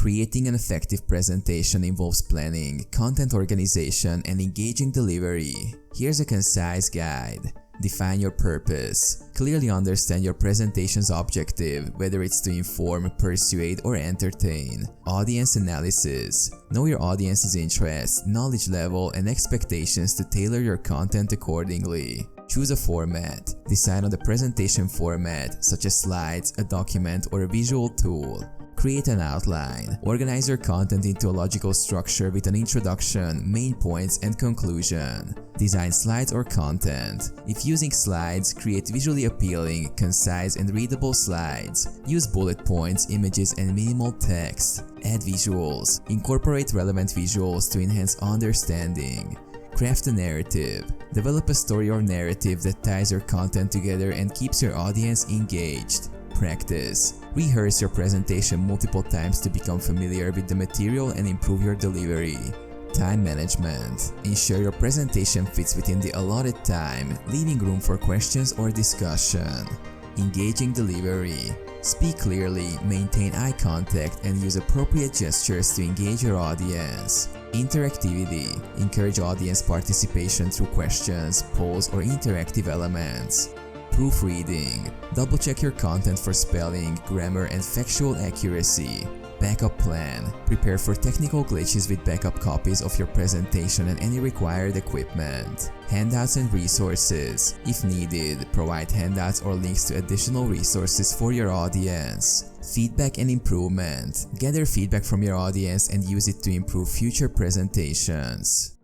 Creating an effective presentation involves planning, content organization, and engaging delivery. Here's a concise guide. Define your purpose. Clearly understand your presentation's objective, whether it's to inform, persuade, or entertain. Audience analysis. Know your audience's interests, knowledge level, and expectations to tailor your content accordingly. Choose a format. Decide on the presentation format, such as slides, a document, or a visual tool. Create an outline. Organize your content into a logical structure with an introduction, main points, and conclusion. Design slides or content. If using slides, create visually appealing, concise, and readable slides. Use bullet points, images, and minimal text. Add visuals. Incorporate relevant visuals to enhance understanding. Craft a narrative. Develop a story or narrative that ties your content together and keeps your audience engaged. Practice. Rehearse your presentation multiple times to become familiar with the material and improve your delivery. Time management. Ensure your presentation fits within the allotted time, leaving room for questions or discussion. Engaging delivery. Speak clearly, maintain eye contact, and use appropriate gestures to engage your audience. Interactivity. Encourage audience participation through questions, polls, or interactive elements. Proofreading. Double-check your content for spelling, grammar, and factual accuracy. Backup plan. Prepare for technical glitches with backup copies of your presentation and any required equipment. Handouts and resources. If needed, provide handouts or links to additional resources for your audience. Feedback and improvement. Gather feedback from your audience and use it to improve future presentations.